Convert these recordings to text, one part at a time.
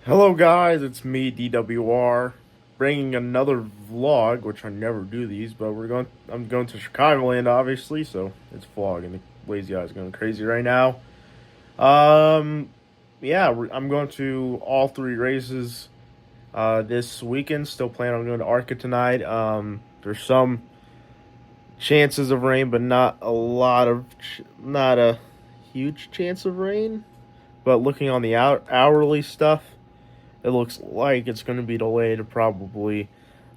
Hello guys, it's me DWR, bringing another vlog, which I never do these, but I'm going to Chicagoland obviously, so it's vlog and the lazy eye is going crazy right now. Um, I'm going to all three races this weekend. Still planning on going to Arca tonight. There's some chances of rain, but not a huge chance of rain. But looking on the hourly stuff, it looks like it's going to be delayed probably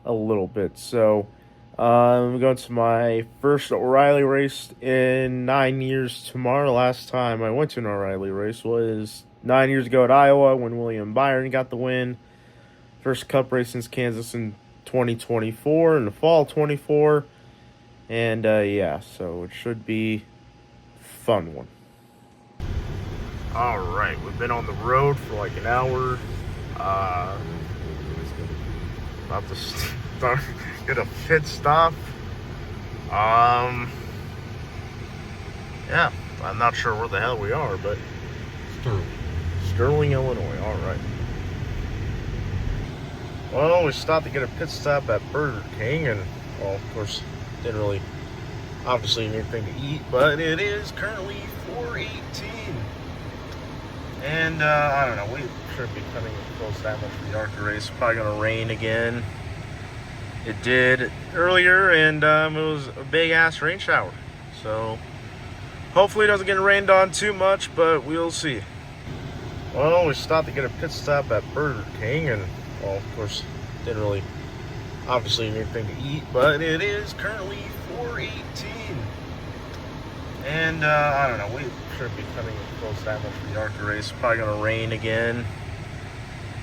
a little bit. So I'm going to my first O'Reilly race in 9 years tomorrow. Last time I went to an O'Reilly race was 9 years ago at Iowa when William Byron got the win. First Cup race since Kansas in 2024, in the fall 24. And so it should be a fun one. All right, we've been on the road for like an hour. About to start, get a pit stop. Yeah, I'm not sure where the hell we are, but Sterling, Illinois. All right. Well, we stopped to get a pit stop at Burger King, and well, of course, didn't really, obviously, anything to eat, but it is currently 4:18. And I don't know, we should be coming close that much for the ARCA race. Probably gonna rain again. It did earlier, and it was a big ass rain shower. So hopefully it doesn't get rained on too much, but we'll see. Well, we stopped to get a pit stop at Burger King, and well, of course, didn't really, obviously, anything to eat, but it is currently 4:18. And I don't know, we should be coming close that much for the ARCA race. Probably gonna rain again.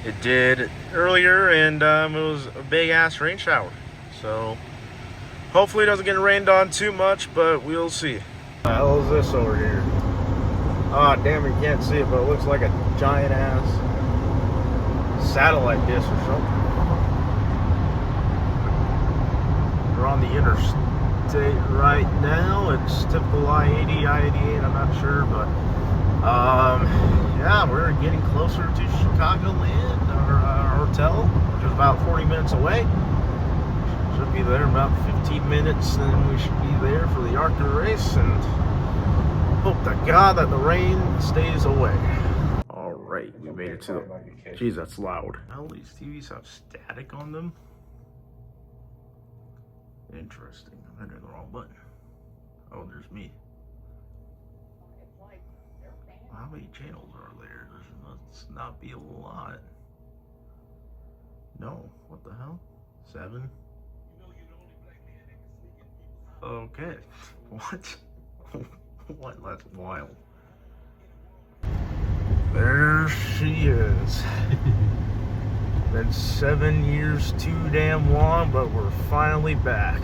It did earlier, and it was a big ass rain shower. So hopefully it doesn't get rained on too much, but we'll see. What the hell is this over here? Ah, damn, you can't see it, but it looks like a giant ass satellite dish or something. We're on the interstate right now. It's typical I-80, I-88, I'm not sure, but yeah, we're getting closer to Chicagoland, our hotel, which is about 40 minutes away. Should be there in about 15 minutes, then we should be there for the ARCA race, and hope to God that the rain stays away. All right, we made it to the... Jeez, that's loud. How these TVs have static on them? Interesting. I'm hitting the wrong button. Oh, there's me. How many channels are there? There must not be a lot. No. What the hell? 7? Okay. What? What? That's wild. There she is. Been 7 years too damn long, but we're finally back.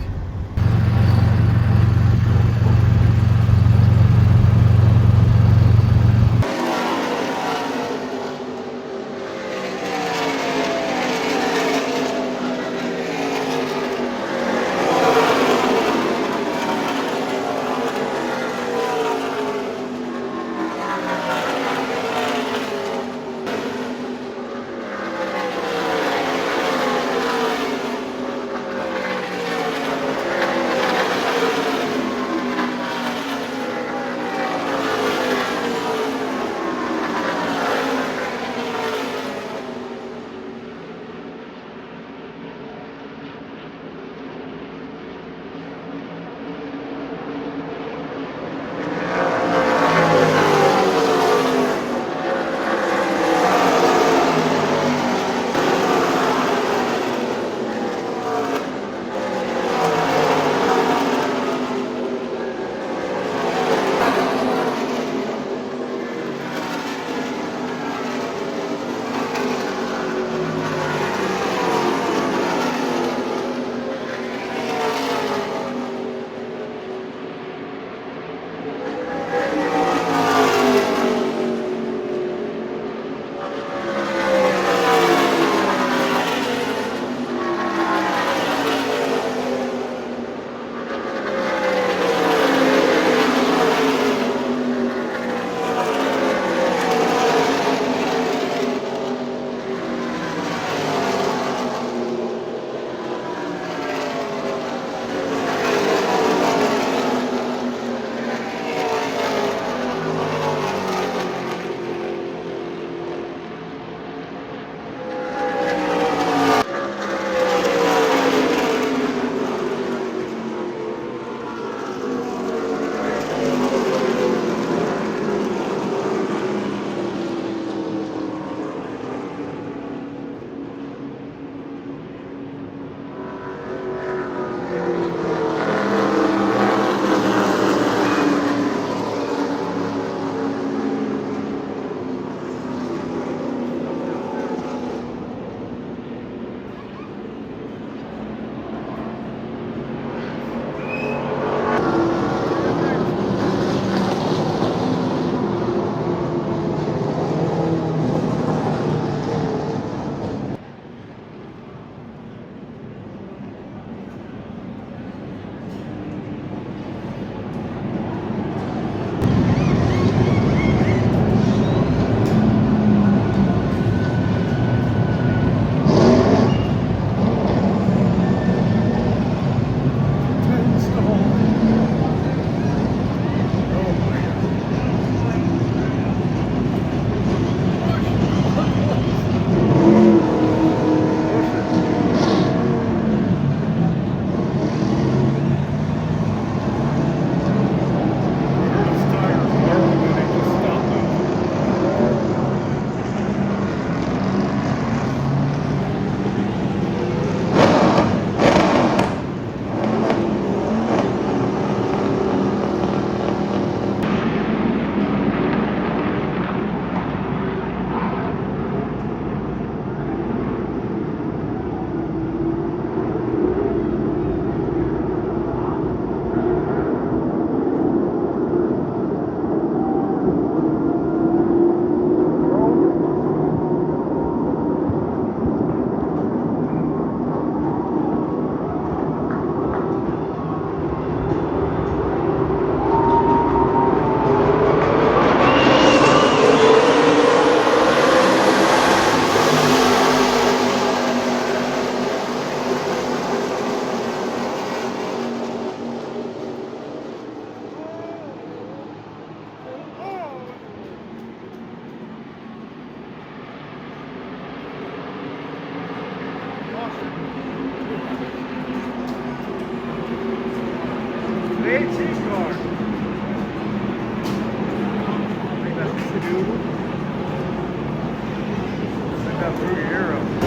that blue hero.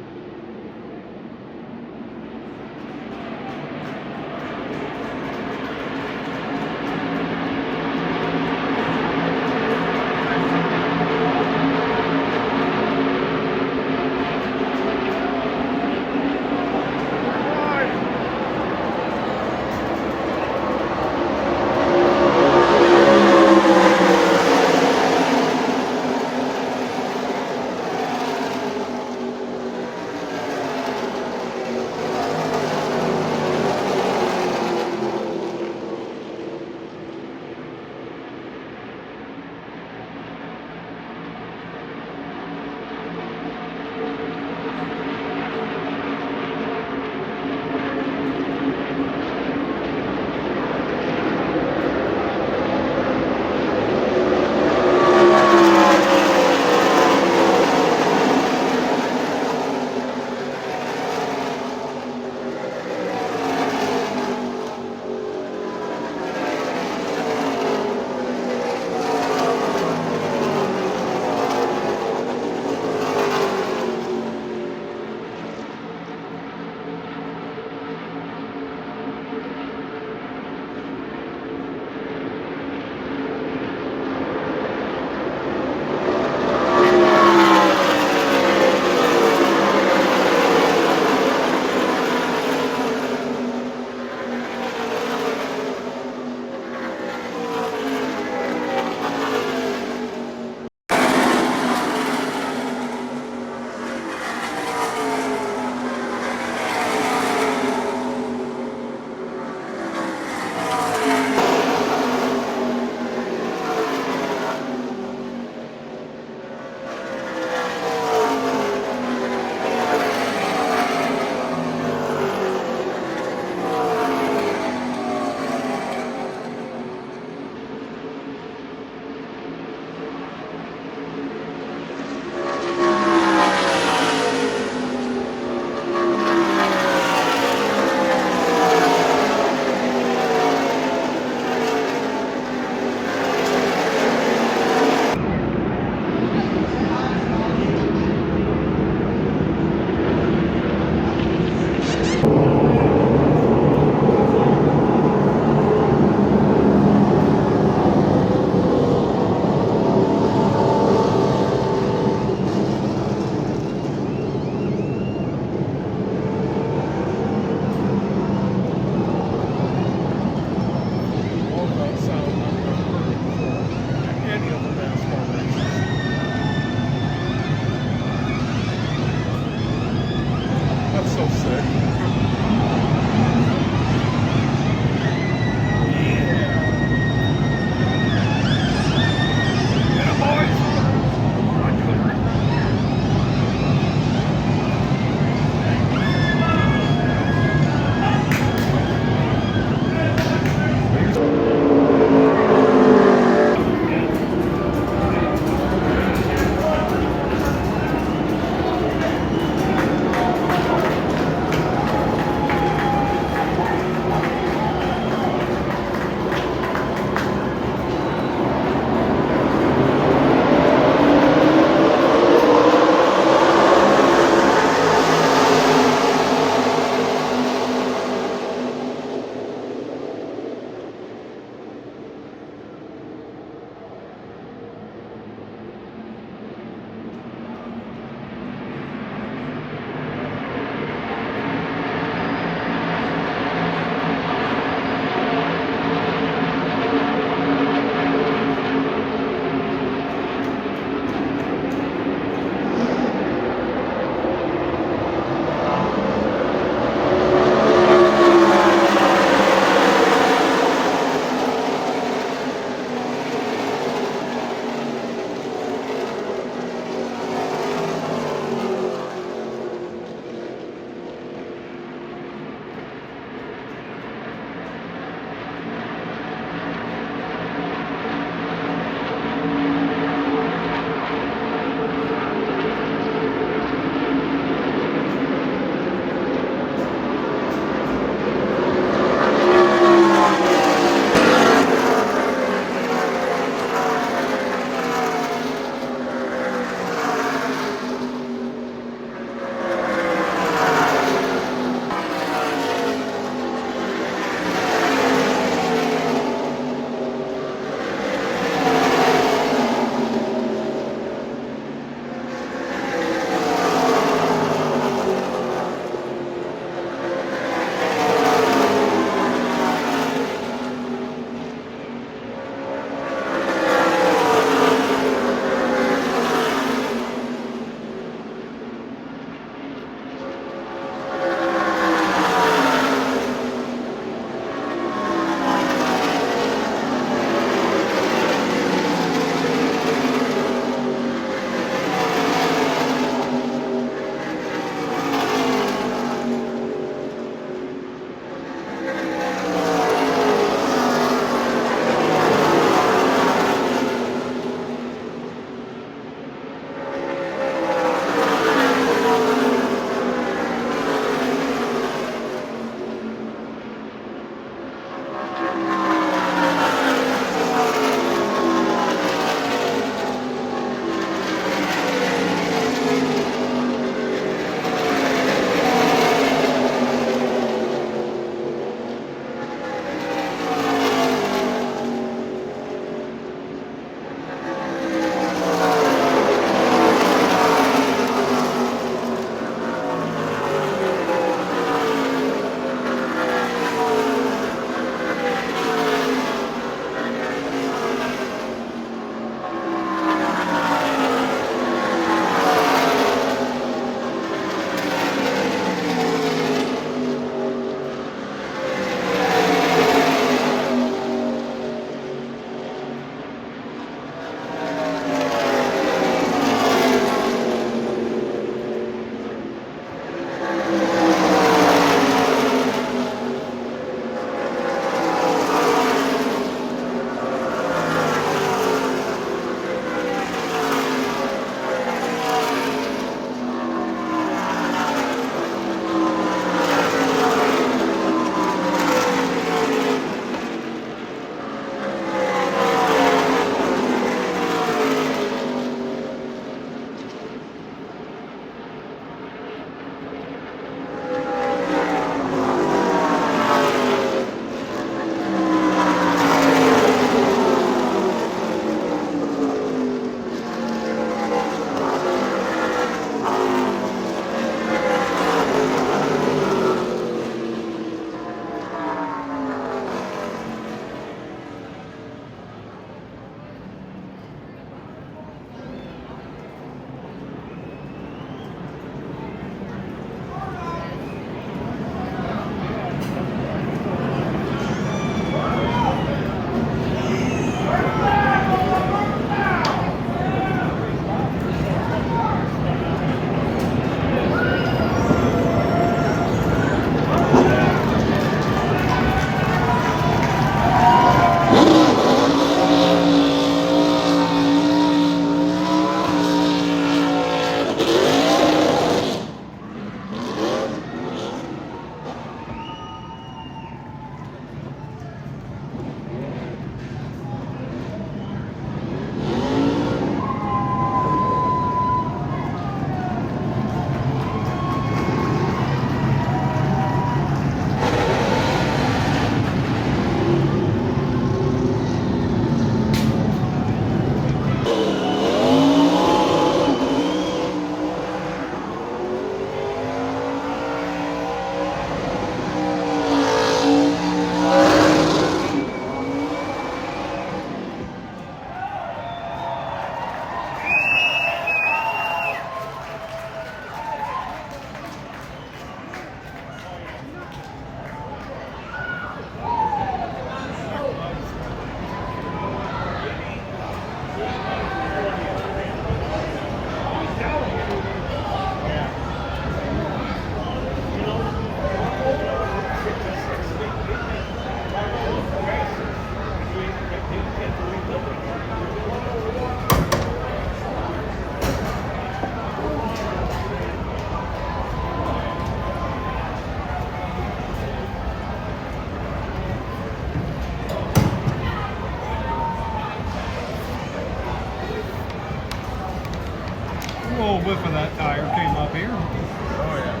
that tire came up here. Oh yeah.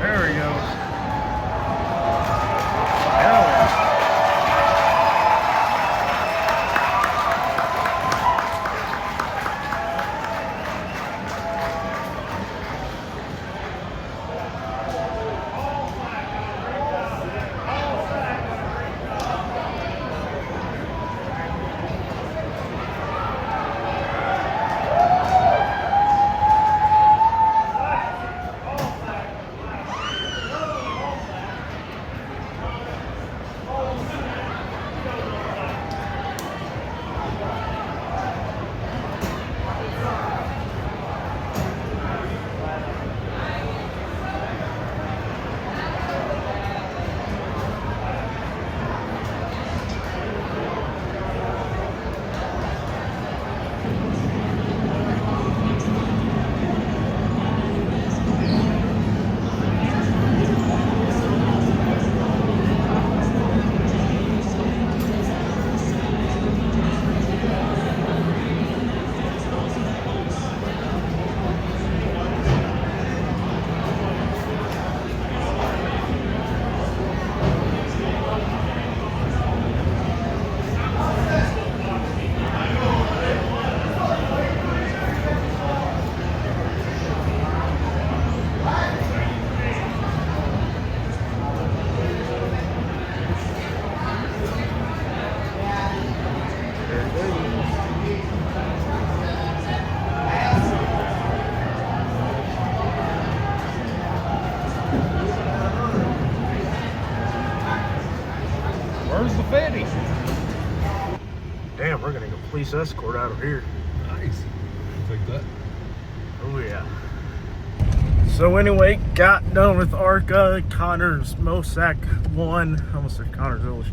There he goes. Hell yeah. Where's the fatty? Damn, we're gonna go police escort out of here. Nice. Take that. Oh yeah. So anyway, got done with ARCA. Connor's Mosack won. I almost said Connor's Village.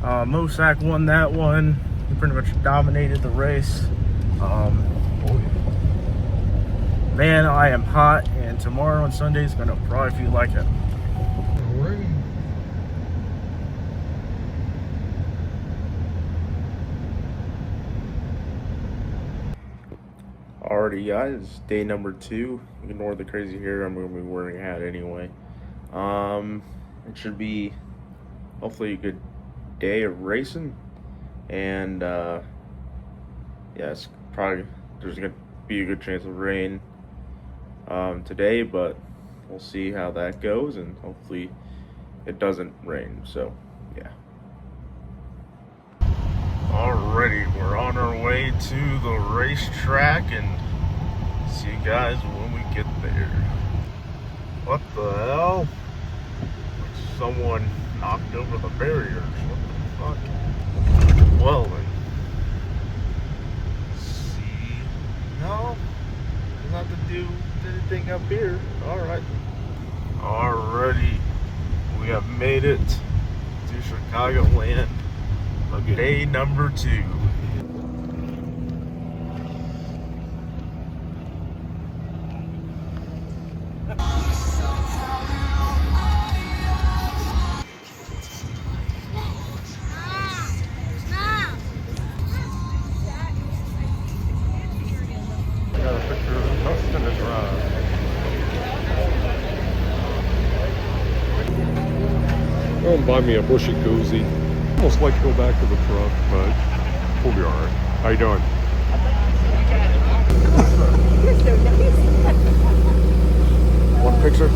Mosack won that one. He pretty much dominated the race. Man, I am hot, and tomorrow and Sunday is gonna probably feel like it. Alrighty guys, day number 2. Ignore the crazy hair, I'm going to be wearing a hat anyway. It should be hopefully a good day of racing, and yeah, it's probably, there's going to be a good chance of rain today, but we'll see how that goes, and hopefully it doesn't rain, so yeah. Alrighty, we're on our way to the racetrack, and see you guys when we get there. What the hell? Like someone knocked over the barriers. What the fuck? Well then. See? No? Doesn't have to do anything up here. Alright. Alrighty. We have made it to Chicagoland. Day number 2. Got a picture of Dustin to drive. Go and buy me a bushy koozie. Almost like to go back to the truck, but we'll be alright. How you doing? You're so nice. One picture?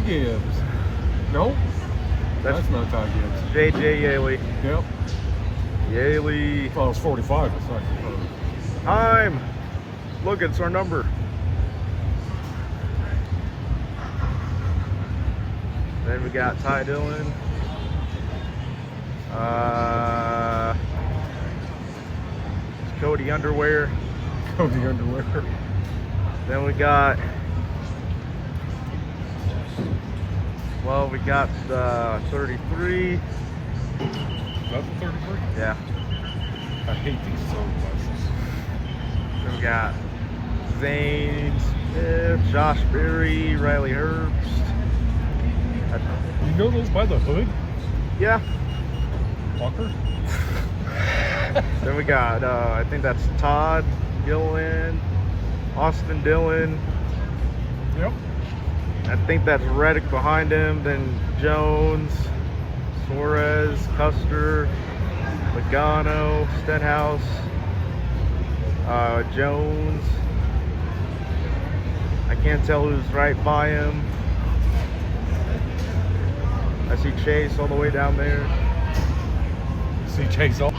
Ty Gibbs. Nope. That's not Ty Gibbs. JJ Yaley. Yep. Yaley. Well, it was 45. It's not confirmed. Time. Look, it's our number. Then we got Ty Dillon. Cody Underwear. Cody Underwear. Then we got, well, we got 33. Is that the 33? Yeah. I hate these sunglasses. Then we got Zane Smith, Josh Berry, Riley Herbst. You know those by the hood, Yeah. fucker? Then we got, I think that's Todd Gillen, Austin Dillon. Yep. I think that's Reddick behind him. Then Jones, Suarez, Custer, Logano, Stenhouse, Jones. I can't tell who's right by him. I see Chase all the way down there. See Chase all.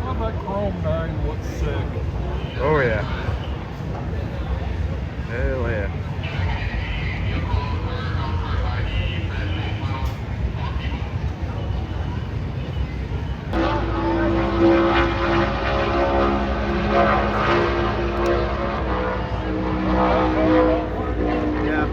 Well, that Chrome 9 looks sick. Oh yeah. Hell yeah. Yeah.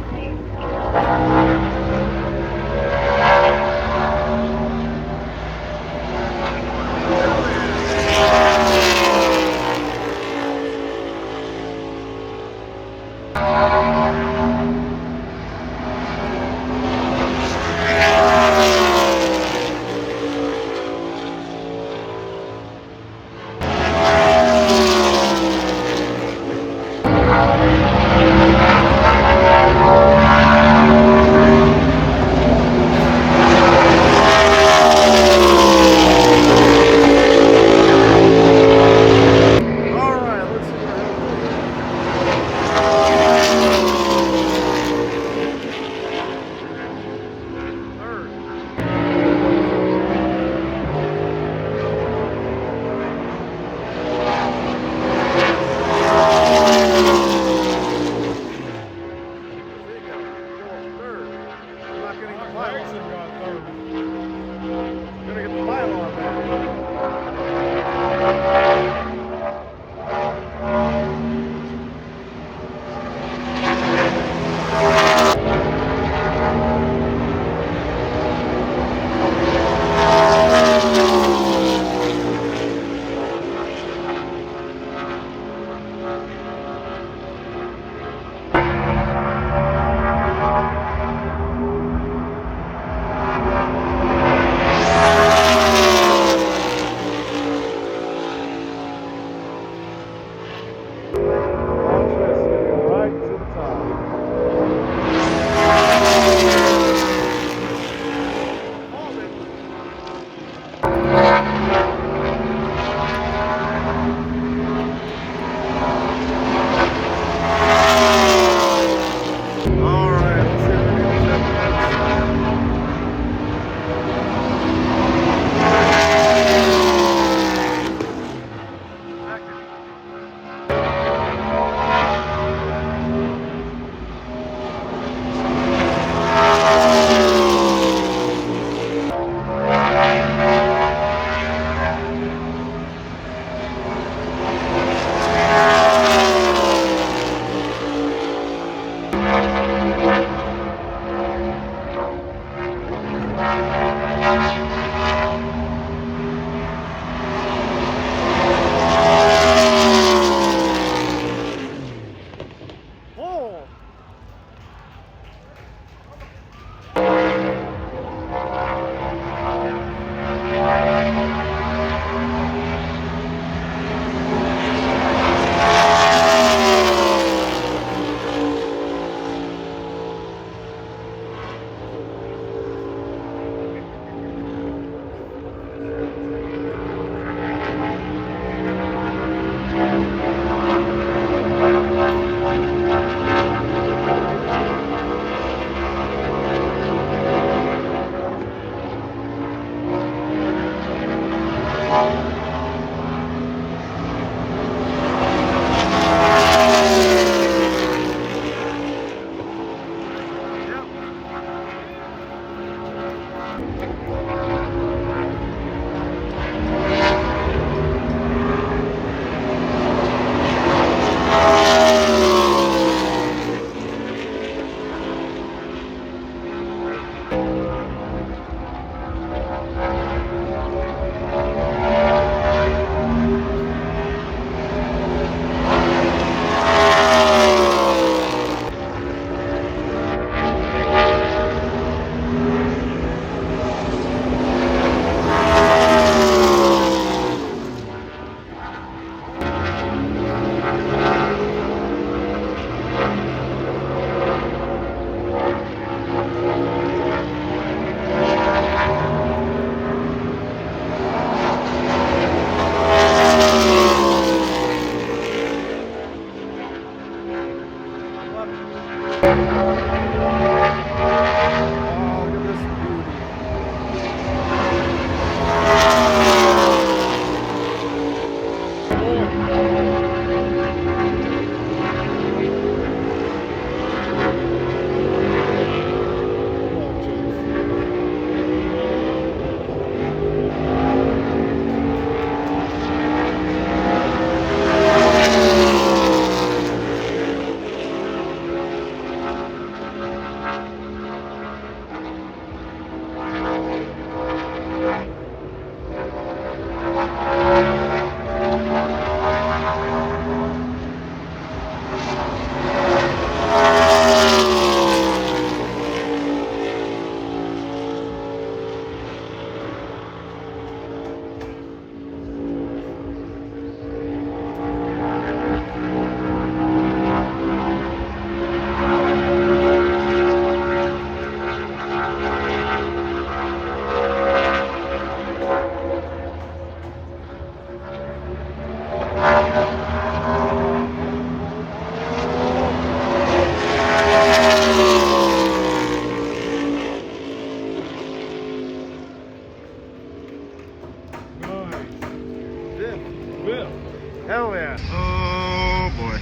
Hell yeah. Oh boy.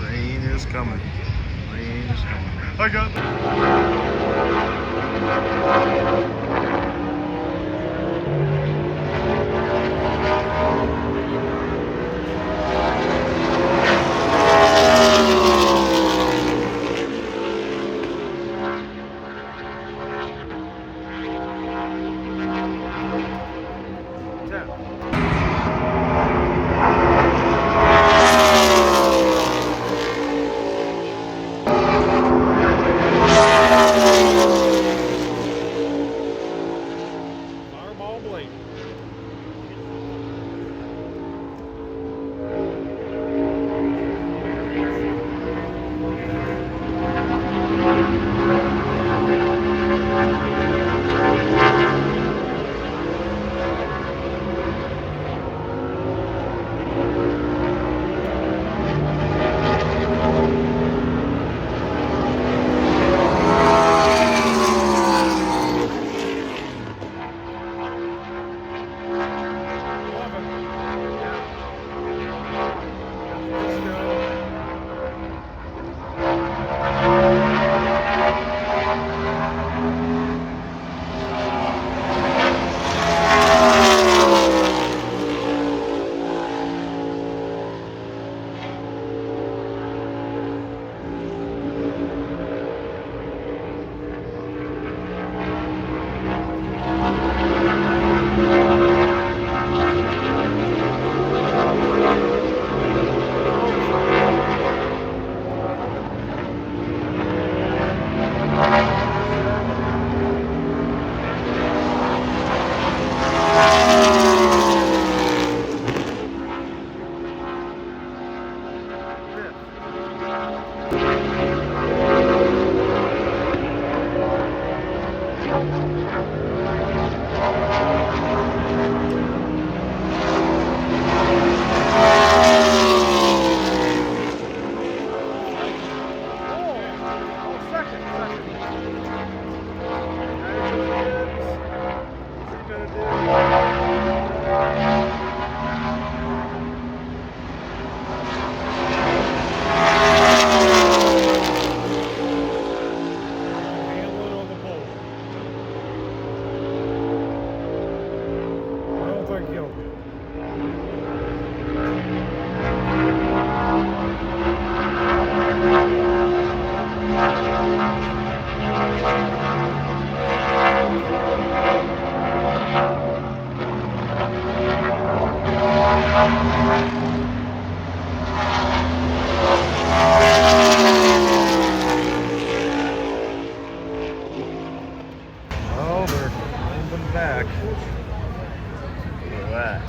Rain is coming. Rain is coming. I got Oh, they're climbing back. Look at that.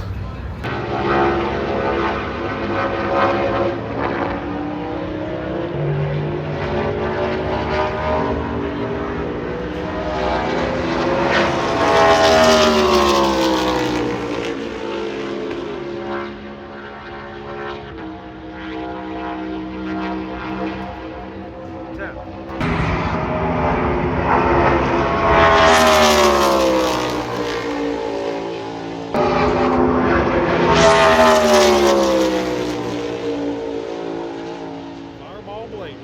Fireball blade.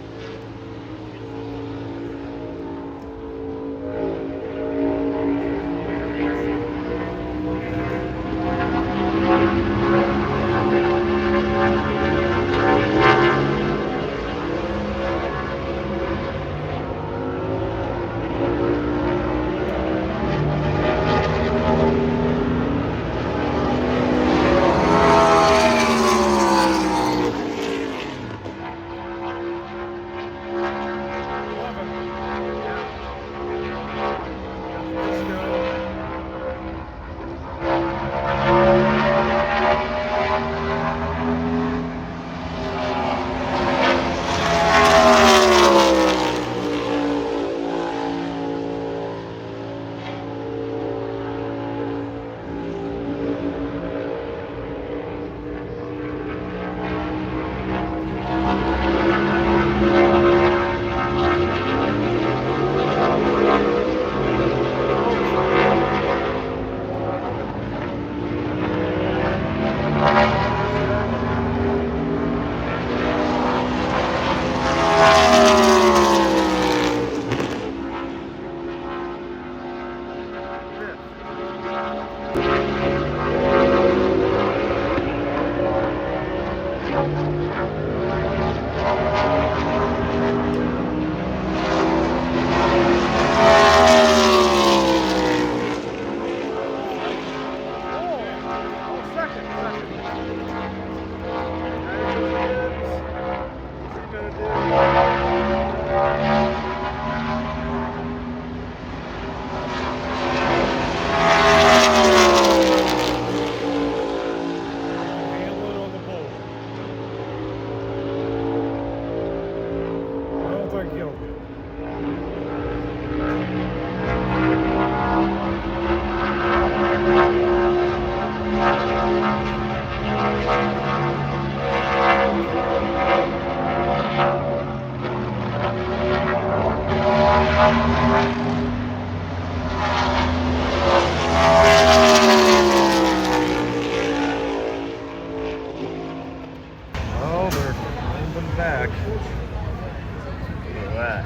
Oh, they're climbing back. Look at that.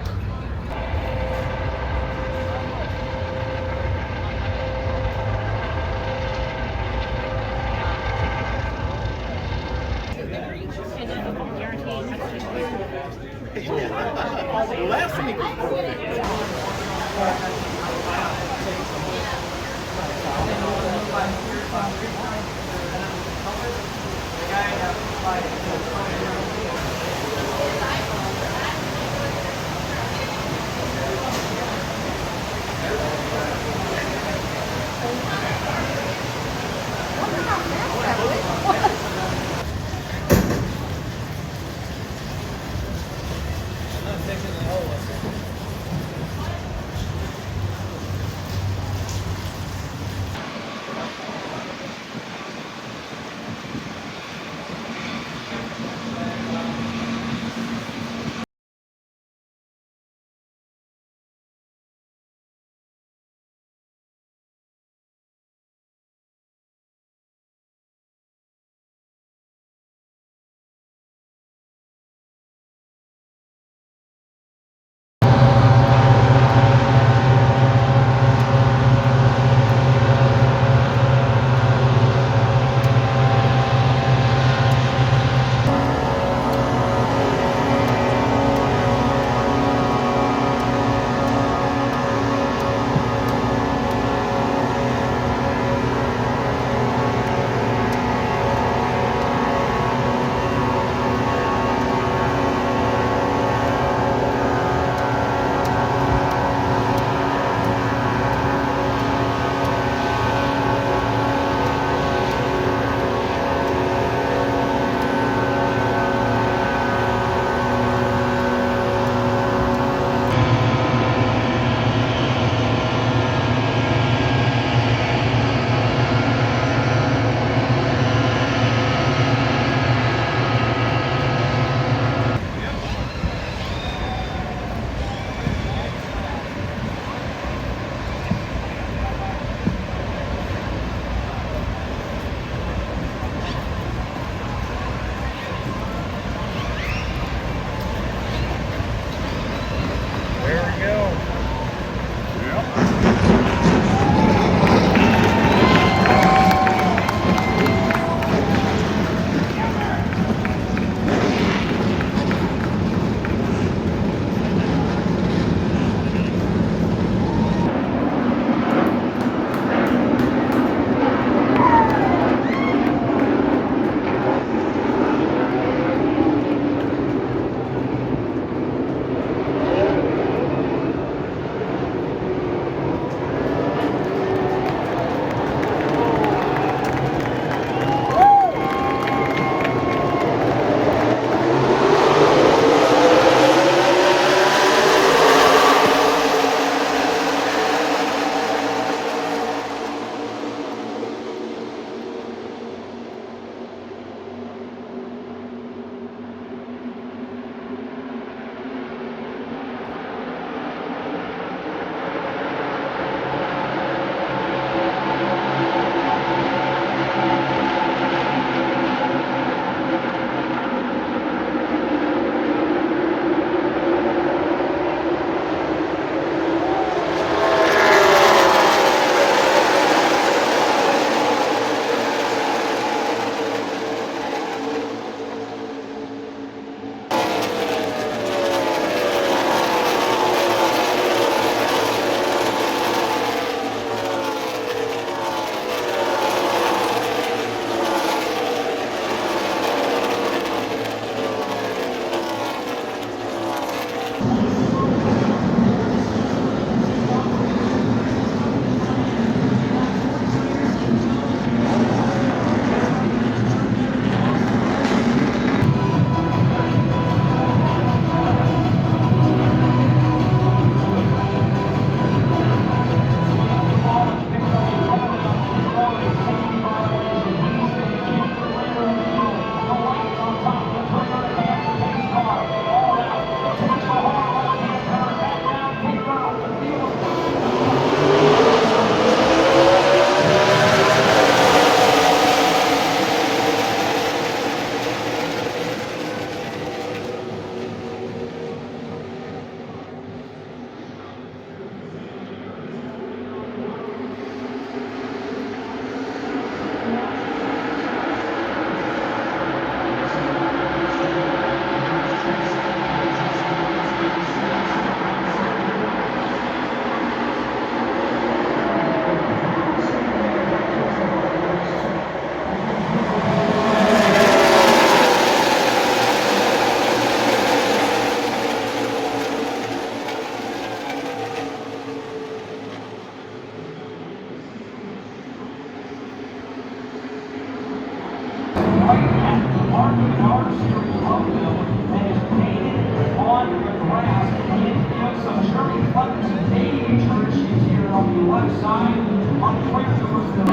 right at the Market Car Series logo that is painted on the grass. It gives some Jerry Clemens baby churches here on the left side. On the right, there was the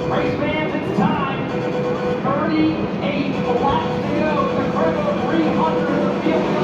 race fans, it's time. 38 laps to go. The Cremo 300 of the field.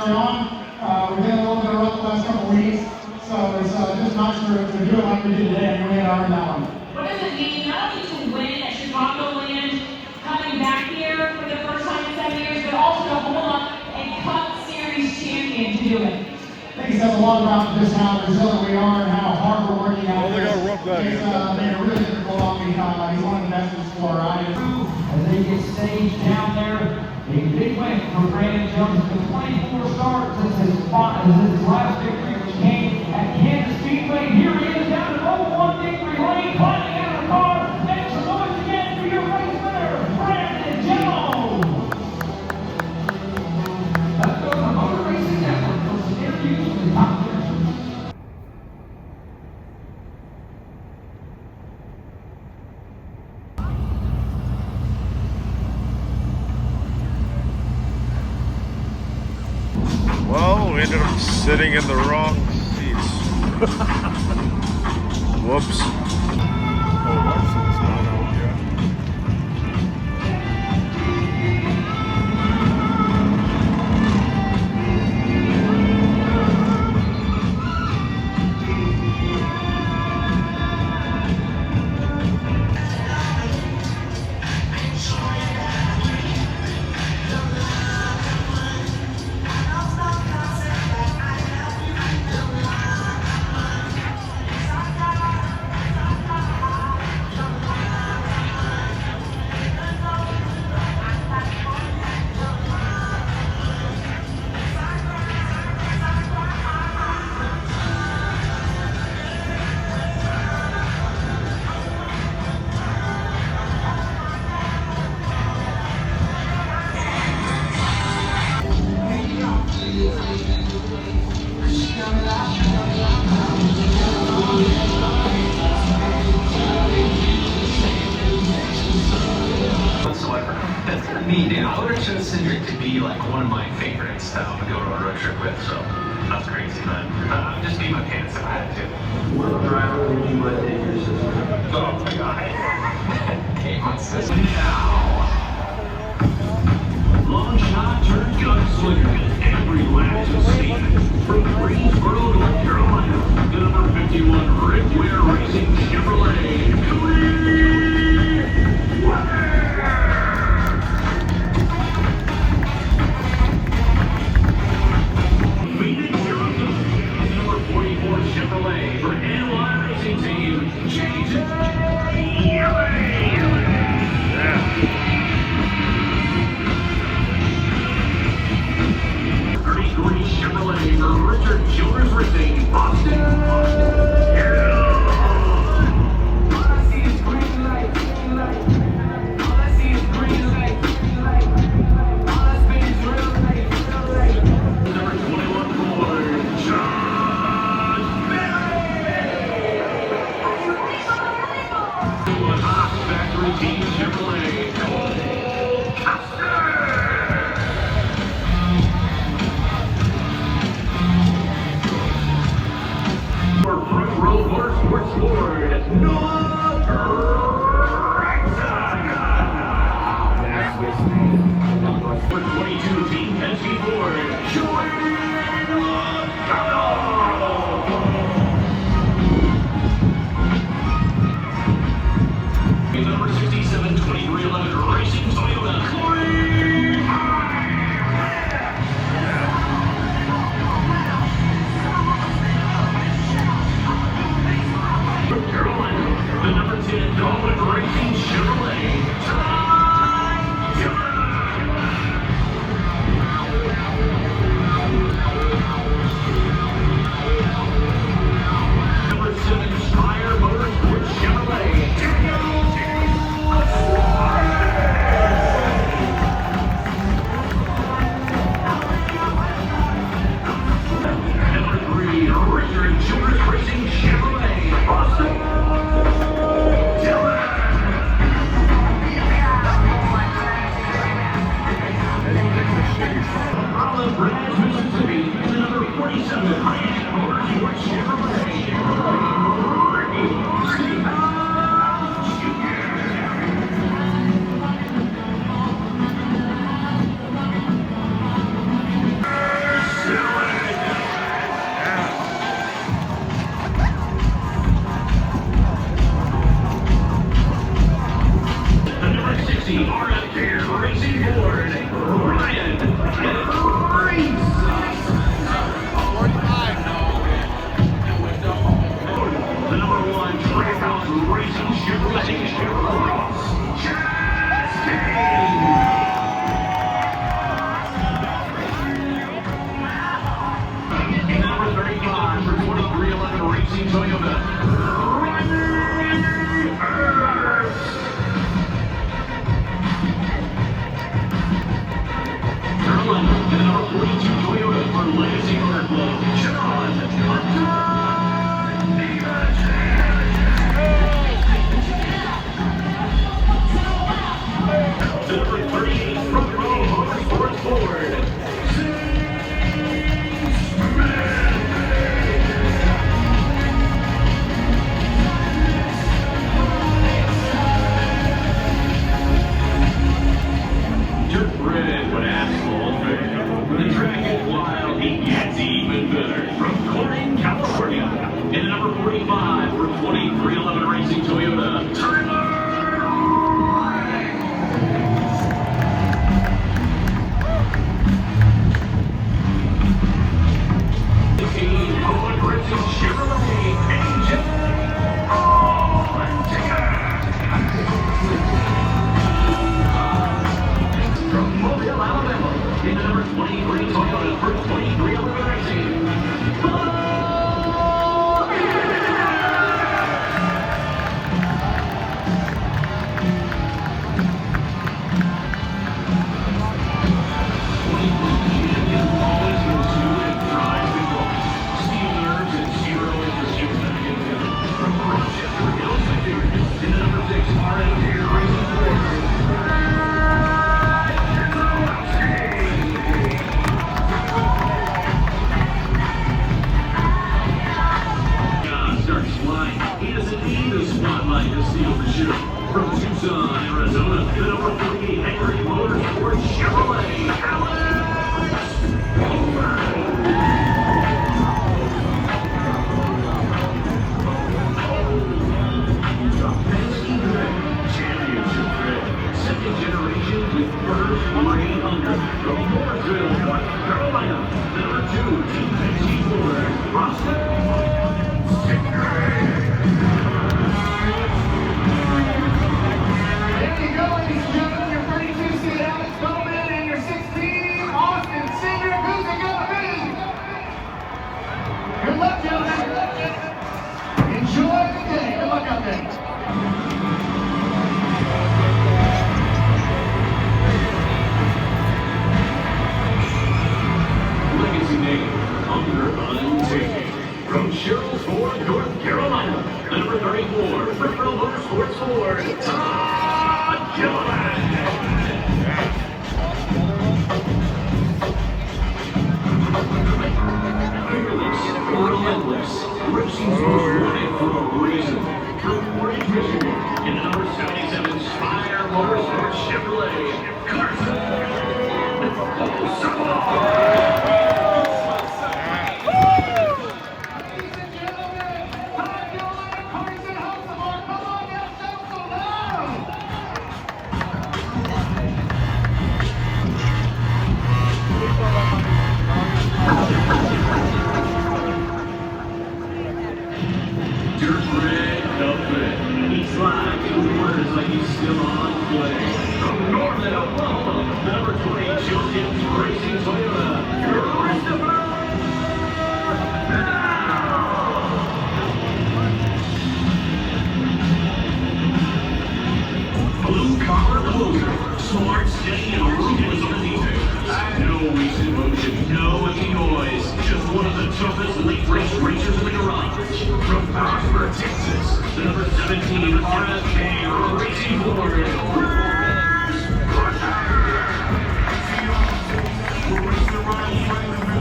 early on. We've been a little bit rough the last couple weeks, so it's just nice to do it like we did today and win our that one. What does it mean not only to win at Chicagoland, coming back here for the first time in 7 years, but also to hold up a Cup Series champion to do it? I think it says a lot about just how resilient we are and how hard we're working out. Well, they gotta rub that in. It's been a really difficult on me. He's one of the best in the sport. As they get staged down there, a big win for Brandon Jones, the 24 start since his last victory, which came at Kansas Speedway. Here he is down at 0-1 victory lane, climbing out of the car. Make some noise again for your race winner, Brandon Jones. Let's go to the Motor Racing Network for some interviews with the top finishers. Well, we ended up sitting in the wrong seats. Whoops. Oh, Larson's not out yet. Whatsoever. That's me, Dan. I would actually consider it to be like one of my favorites to go on a road trip with, so that's crazy, but I'd just be my pants if I had to. What driver would you let take your sister? Oh my god. Okay, my sister. Now, long shot turn gunslinger. Every lap is a statement. From Greensboro, North Carolina, the number 51 Rick Ware Racing Chevrolet. Chevrolet for NY Racing Team, JJ Green Chevrolet for Richard Childress Racing, Boston. All I see is green light, green light. All I see is green light, green light. All I see is real light, real light. Number 21 Ford, John. Factory Team Chevrolet. For Front Row Motorsports Ford, Noah Rexon. For 22 Team Penske Ford, Jordan Logano. Number 67, 2311 Racing Toyota, Corey North Carolina, the number 10 Dolphin Racing Chevrolet, Ty Dillon. Number 7 Spire Motorsports Chevrolet, Daniel. Number 3, Richard Childress Racing Chevrolet, Boston. Dillon. From Brands, Mississippi, the number 47 Motorsports Chevrolet. Racing Toyota. Carolina, and the number 42 Toyota for Legacy Motor Club. John Hunter. The number 38 front row Motorsports Ford. Dirt red with asphalt red. The track is wild, it gets even better. From Corning, California, in the number 45 for 2311 Racing Toyota, Tyler. Chevrolet Angel from Mobile, Alabama, in the number 23 Toyota for 2311 Racing. He doesn't need the spotlight to steal the show. From Tucson, Arizona, the number 48 Henry Motorsports Chevrolet, Alex Championship Red, second generation with first 1-800 from Mooresville, North Carolina, the number 2 Team 54, Roscoe. Good luck, gentlemen. Enjoy the day. Good luck out there. Legacy name, Hunger Untamed. From Sherrills Ford, North Carolina, the number 34, Free-Roll Motorsports Ford, Todd Gilliland. Relentless, racing's most wanted for a reason. From Orange, Michigan, in the number 77 Spire Motorsports Chevrolet, Carson. Dirt red outfit. He slides in the corners like he's still on play. From Norman, Oklahoma, the number 20 Children's Racing Toyota, Christopher. Blue collar closer, smart, steady, and ruthless on details. No recent motion, no empty noise. Just one of the toughest late race racers in the garage. From Prosper, Texas, the number 17 RFK Racing Ford, Bruce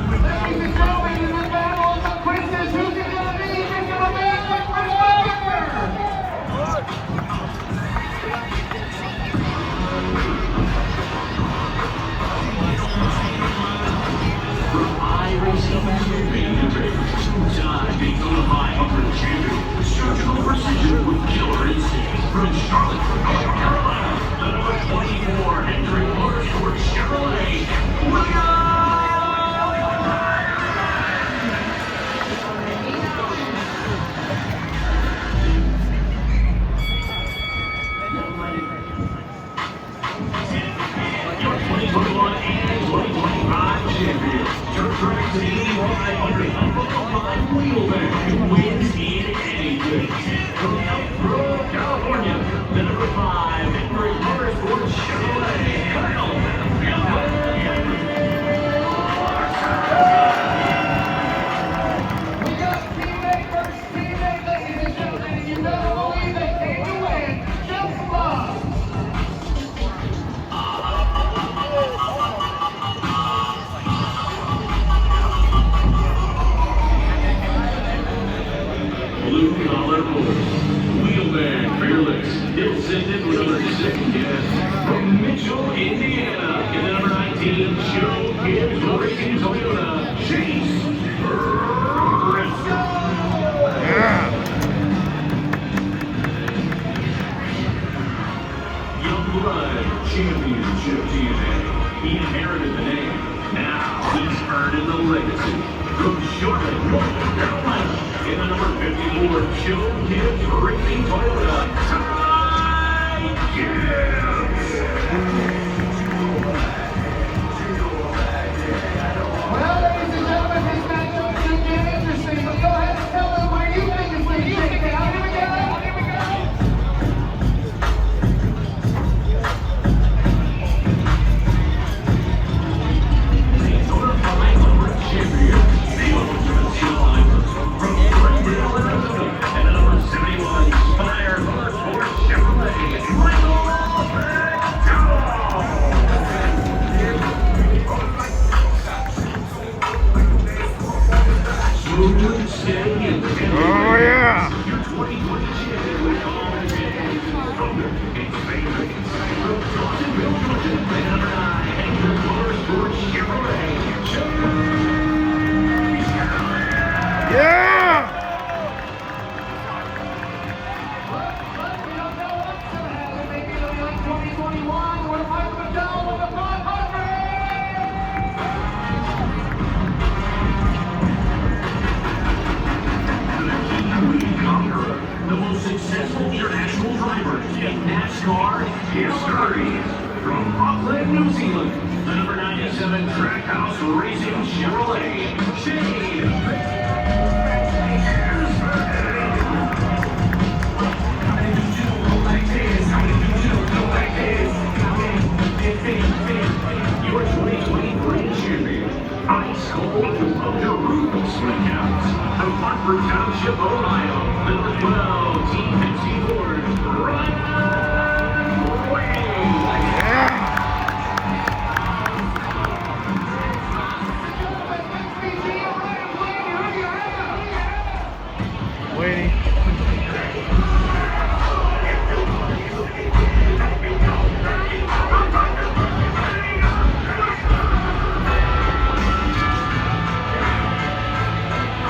Ladies and gentlemen, in the battle of the princes, who's it gonna be? It's gonna be Chris Wagner! from iRacing to Vanderbilt, two-time Daytona 500 champion, surgical precision with killer instinct. From Charlotte, North Carolina, the number 24 Hendrick Motorsports Chevrolet, William. Your 2021 and 2025 champion, Dirt tracks an 8500 above-line wheelback. Wins in anything. From Elk Grove, California, the number 5 Henry Motorsports Chevrolet. Kyle We got teammate versus teammate, ladies and gentlemen, and you better believe they came to win. Just love. Blue collar boys. Wheelman fearless. He'll send it with another second guess. From Mitchell, Indiana, in the number 19 Show Gibbs Racing Toyota, Chase Briscoe. Young blood, championship DNA. He inherited the name. Now he's earning the legacy. From Charlotte, North Carolina, in the number 54 Joe Gibbs Racing Toyota, Ty Gibbs. Well, ladies and gentlemen, this matchup should get interesting, but go ahead and tell them where you think it's going to shake out. Here we go. Daytona 500 champion, the ultimate climber, from Glendale, Arizona, and the number 71 Spire Motorsports Chevrolet, Michael McDowell. Smooth, steady, and Oh yeah! your 2020 champion with all days. It's favorite. From Dawsonville, Georgia, and number 9, Henry Motorsports Chevrolet. Yeah! We don't know what's going to happen. Maybe it'll be like 2021 where Michael McDowell with the 500. The most successful international driver in NASCAR history. From Auckland, New Zealand, the number 97 Trackhouse Racing Chevrolet, Shane. Your 2023 champion, ice cold under rules when it counts. From Hartford Township, Ohio, the number 12 Team 54, Ryan Wade. Waiting.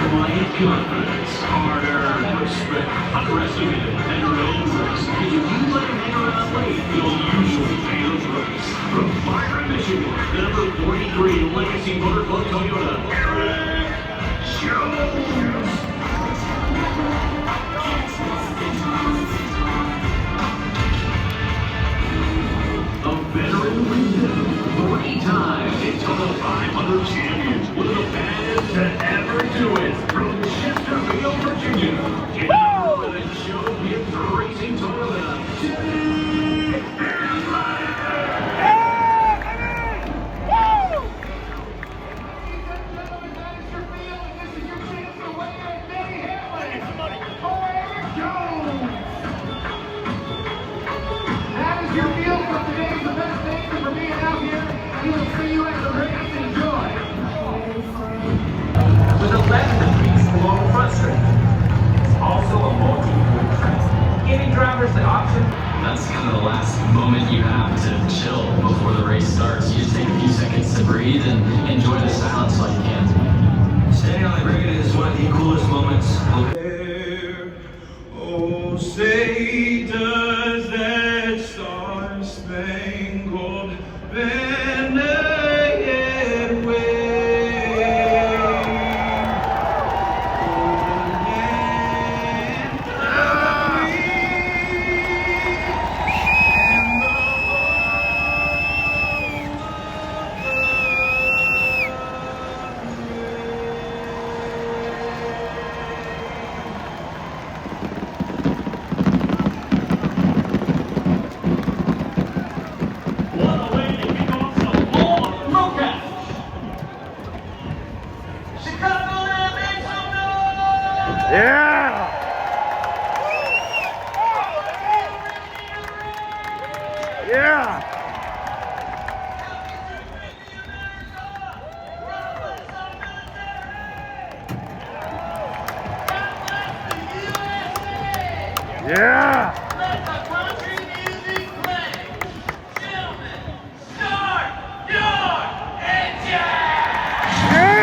Quiet confidence, hard-earned respect, underestimated, and dangerous. If you let him hang around late, you'll usually pay the price. From Byron, Michigan, the number 43 Legacy Motor Club Toyota, Eric Jones. A veteran renewed, 3-time Daytona 500 champions, one of the best to ever do it. From Chesterfield, Virginia, in the number 11 Show Gibbs Racing Toyota, Jimmy Hamlin. That is your field for today. The best thank you for being out here. We will see you at the race. Enjoy. With 11 feet along the front straight. It's also a multi-point track, giving drivers the option. That's kind of the last moment you have to chill before the race starts. You just take a few seconds to breathe and enjoy the silence while you can. Standing on the grid is one of the coolest moments. Oh, say does that star-spangled banner yet wave over the land of free and the Yeah! Yeah! Yeah! Let the country music play. Gentlemen, start your engine! Yeah!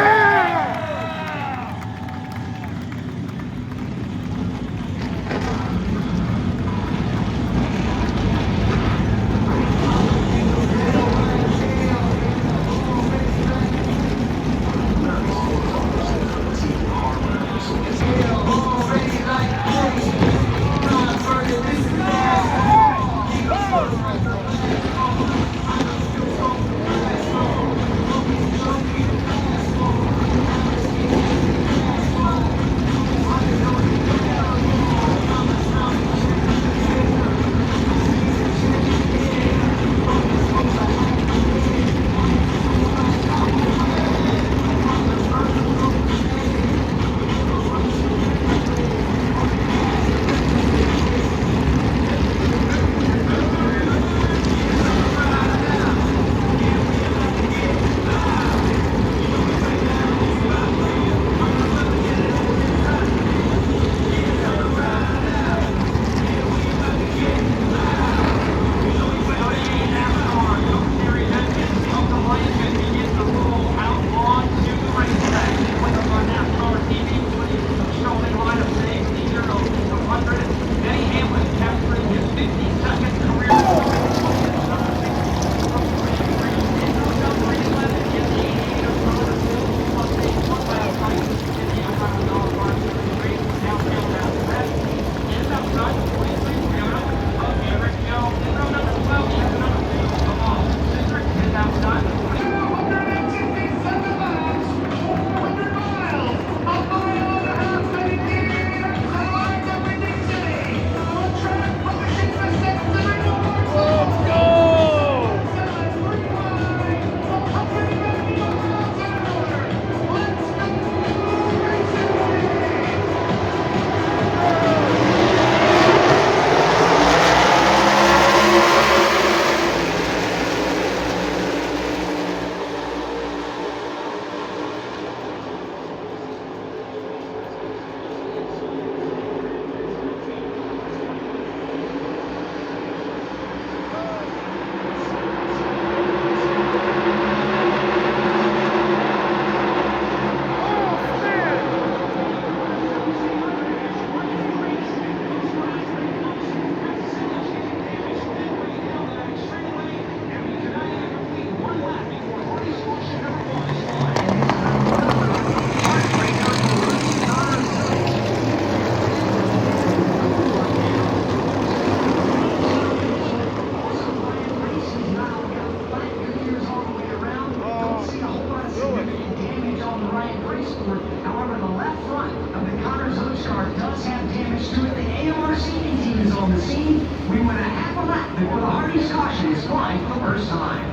However, the left front of the Connors Oaks car does have damage to it. The AR seating team is on the scene. We went a half a lap before the Hardy's caution is flying for the first time.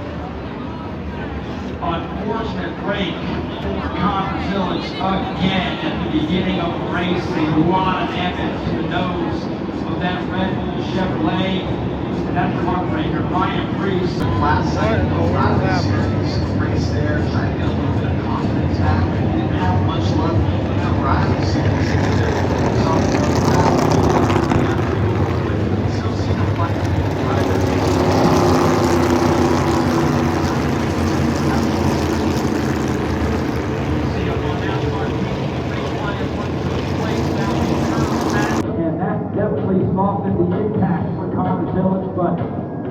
Unfortunate break for Connors Village again at the beginning of the race. A lot of damage to the nose of that Red Bull Chevrolet. And that's the heartbreaker, Ryan Priest. Last second of the series race there, trying to get a little bit of confidence back. Didn't have much luck in the Riley series. Still see the fight. And that definitely softened the impact for Connors Village, but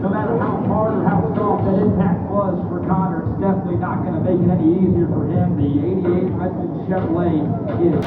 no matter how hard or how soft that impact was for Connor, it's definitely not going to make it any easier for him. The 88 Redmond Chevrolet is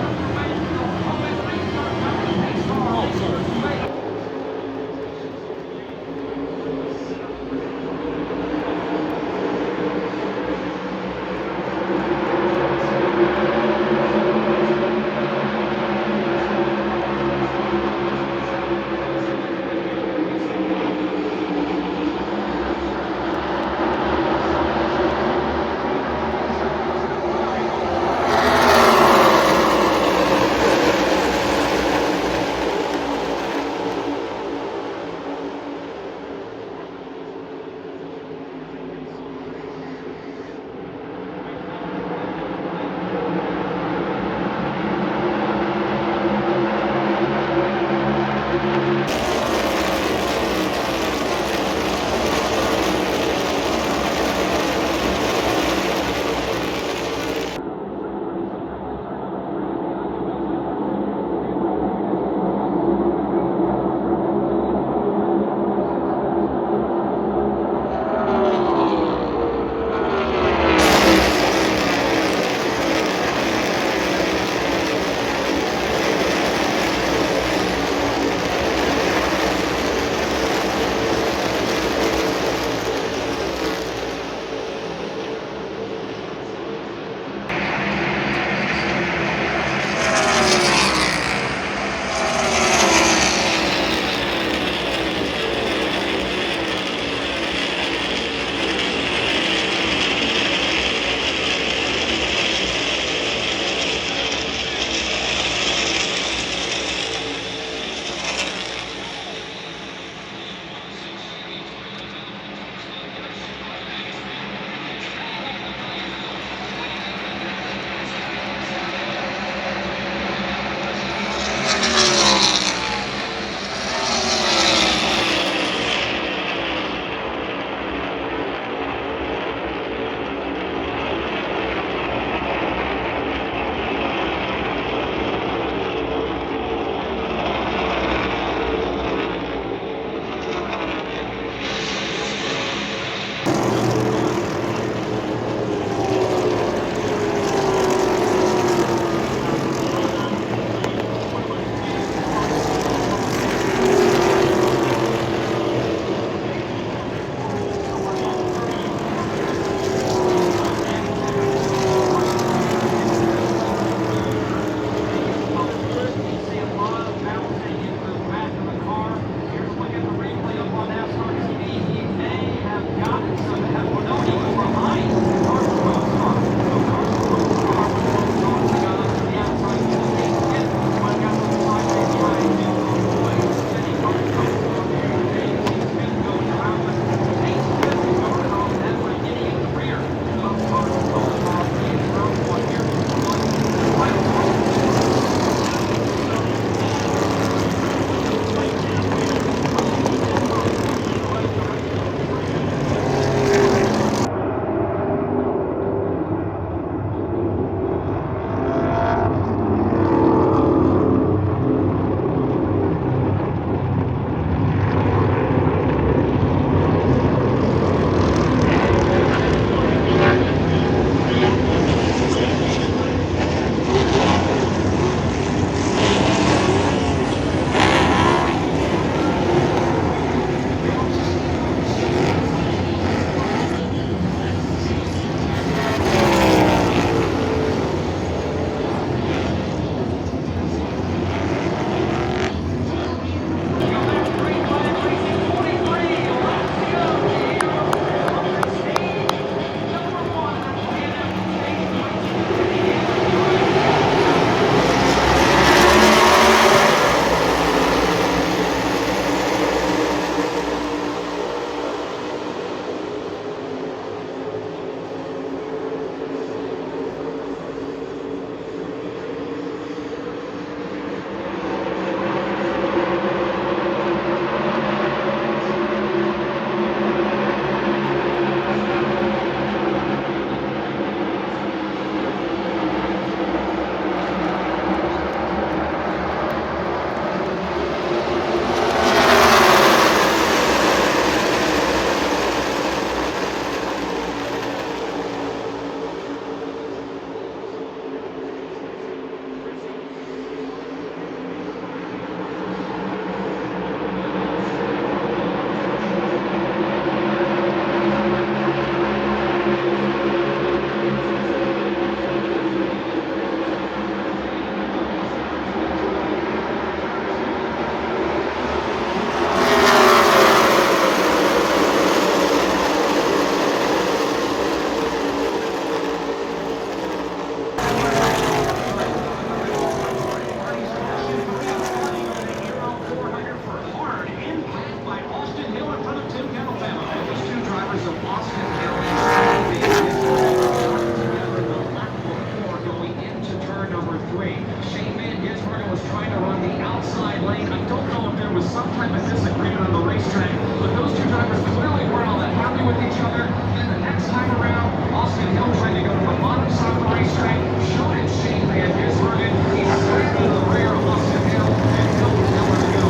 straight. Shane Van Gisbergen was trying to run the outside lane. I don't know if there was some type of disagreement on the racetrack, but those two drivers clearly weren't all that happy with each other. Then the next time around, Austin Hill tried to go to the bottom side of the racetrack, showed it Shane Van Gisbergen. He slammed into the rear of Austin Hill, and Hill was nowhere to go.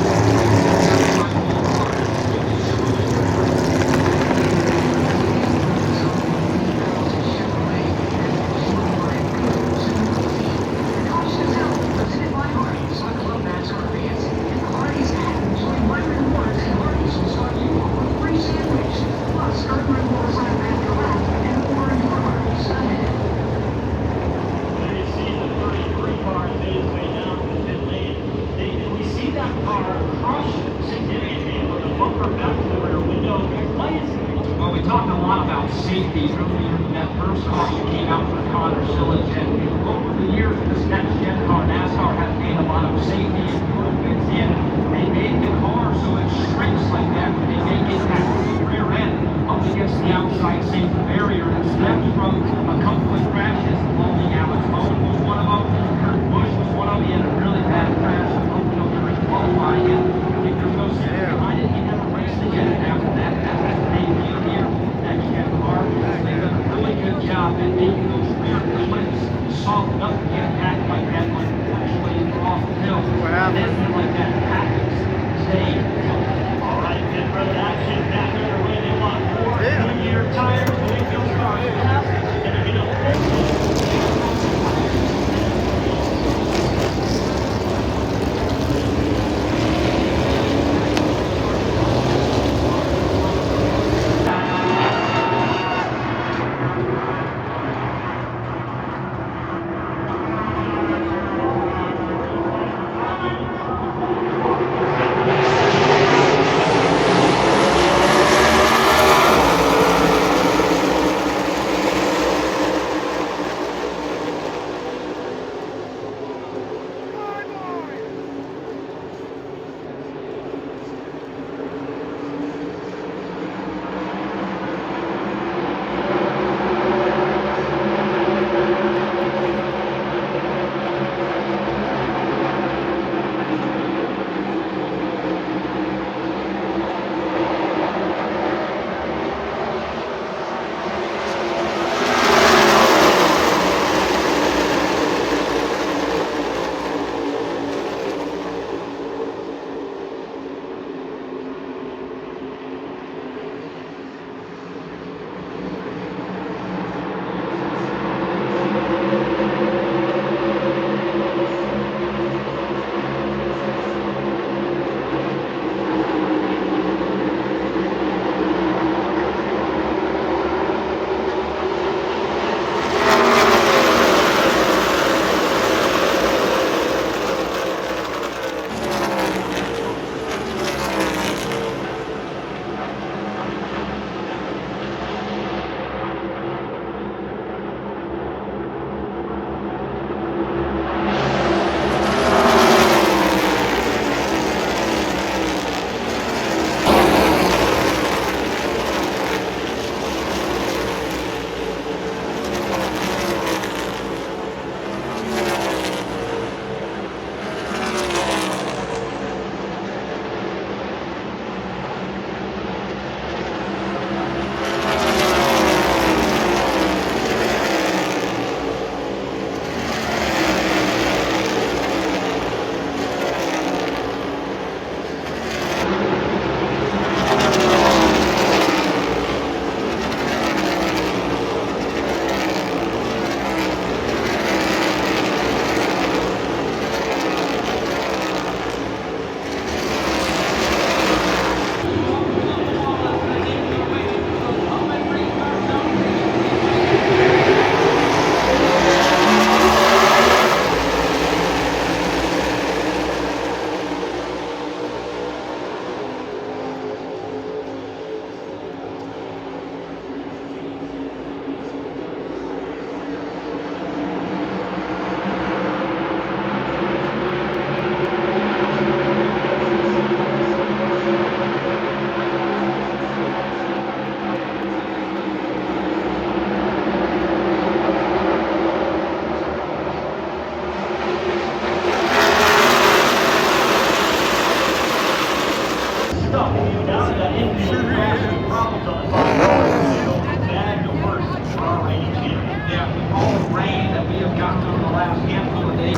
Well, we talked a lot about safety earlier in that first caution came out for Connor Sillage, and over the years this next gen car, NASCAR has made a lot of safety improvements, and they made the car so it shrinks like that, but they make it that rear end up against the outside safety barrier, and stems from a couple of crashes involving Alex Bowman was one of them, Kurt Busch was one of them. He had a really bad crash during qualifying, and I think there's no secret behind it. He never raced again after that. That's debut here. Next gen car. They've done a really good job at making those rear limbs soften up and get back like that, like actually off the hill. And then like that happens. Stay. All right, get brother action back underway. They want more two-year tires. Wakefield cars pass. And they're going to last handful of days.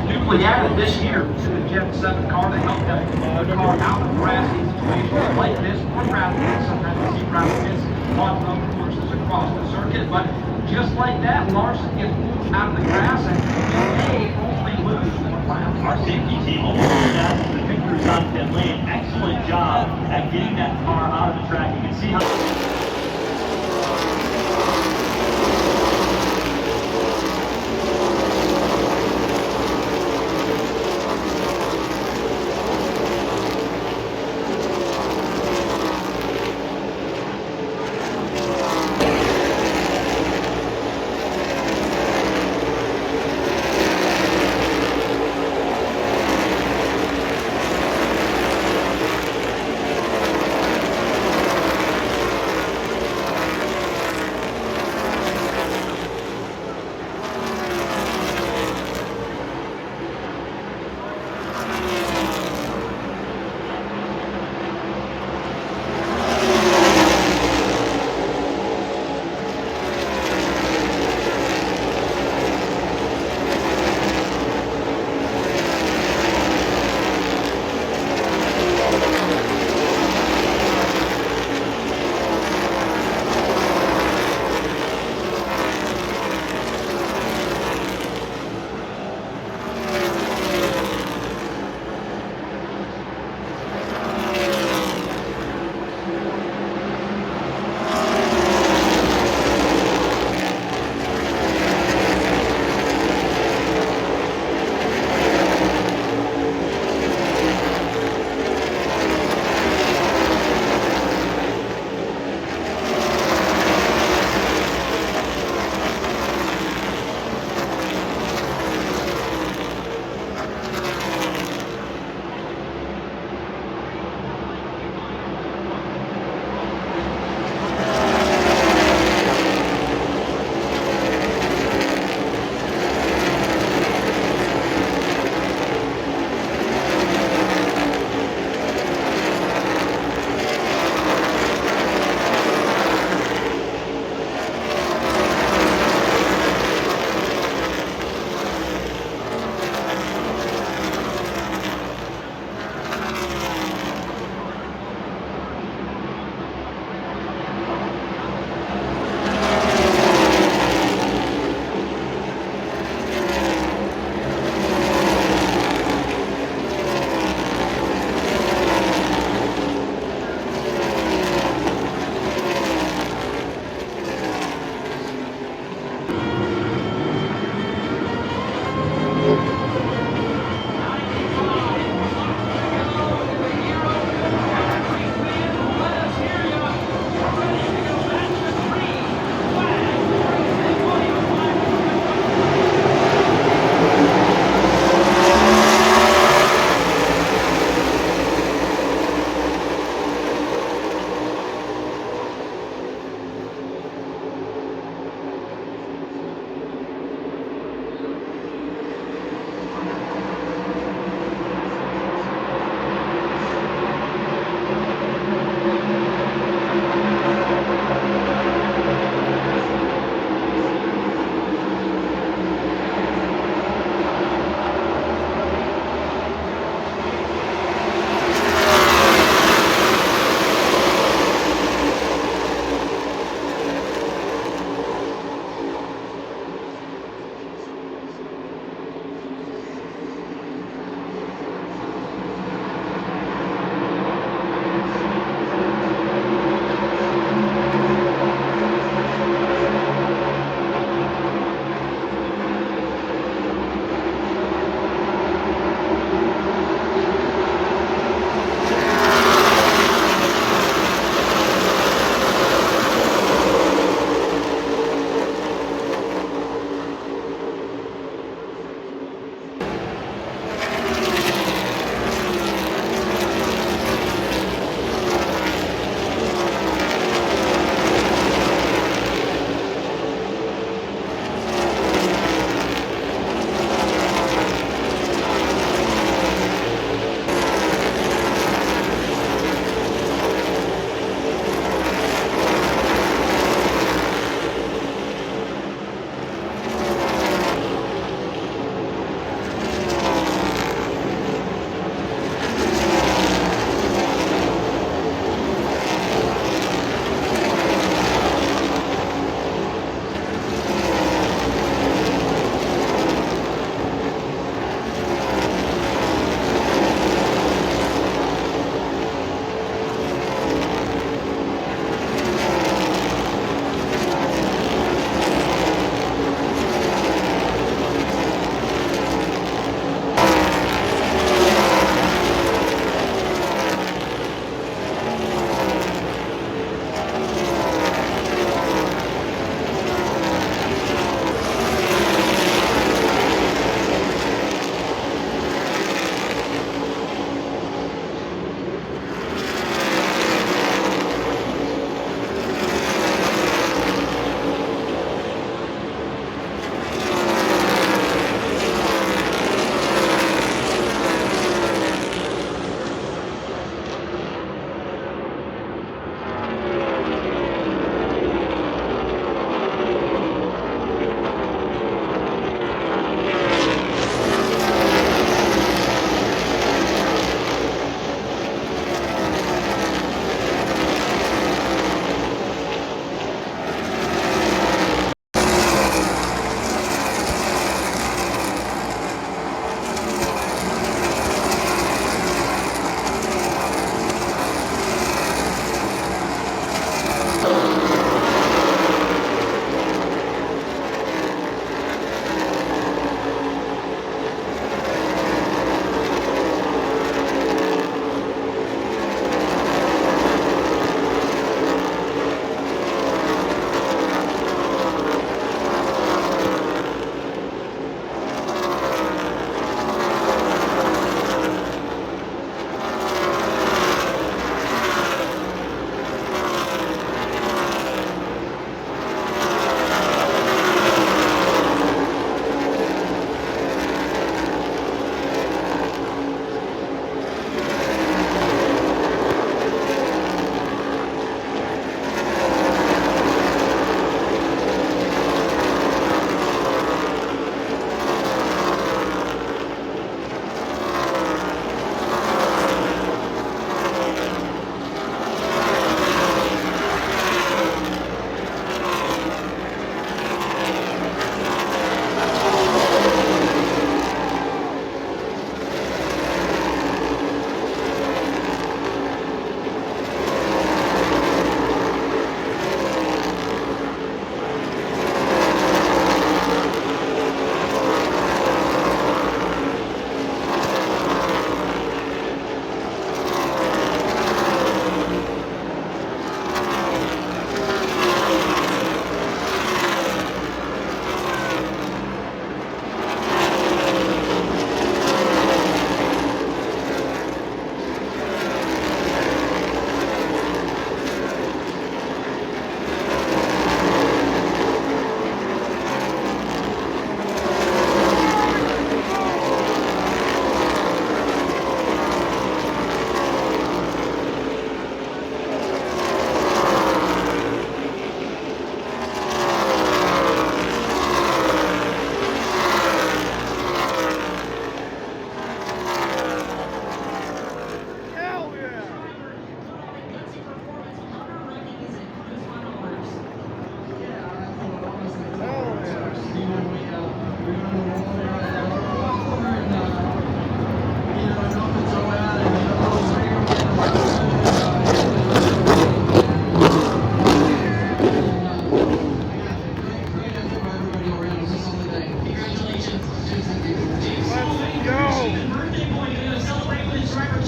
Newly added this year to the Gen 7 car to help them the car out of grassy situations like this, or gravel pits. Sometimes you see gravel pits on road courses across the circuit, but just like that, Larson gets moved out of the grass and may only lose one lap. Our safety team almost that the Pickers on pit lane. Excellent job at getting that car out of the track. You can see how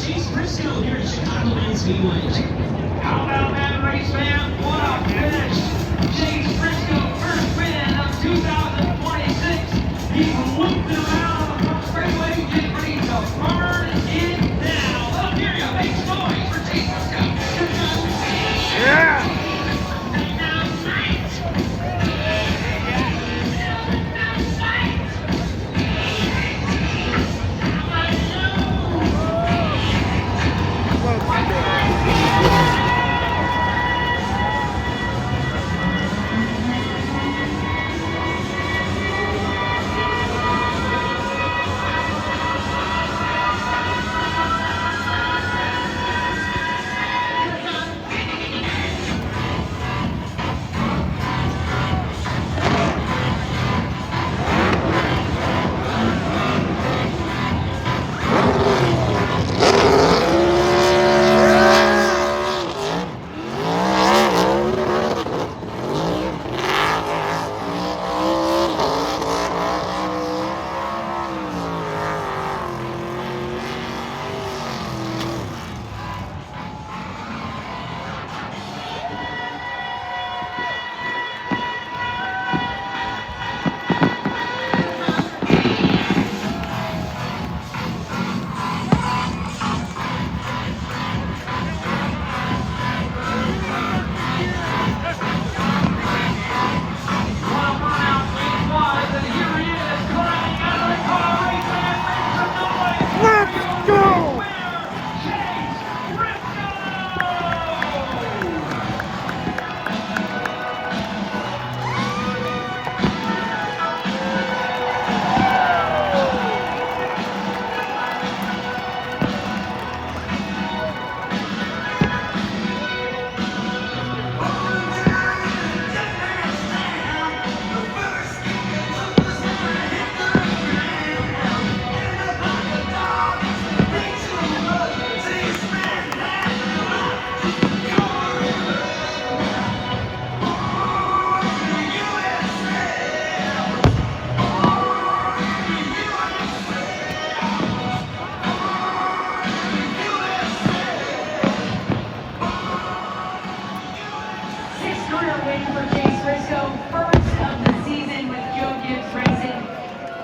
Chase Briscoe here at Chicagoland Speedway. How about that race, man? What a finish! Chase Briscoe, first win of 2026. He's looped it around on the front straightaway, getting ready to burn it down. Let him hear you. Make some noise for Chase Briscoe. Yeah!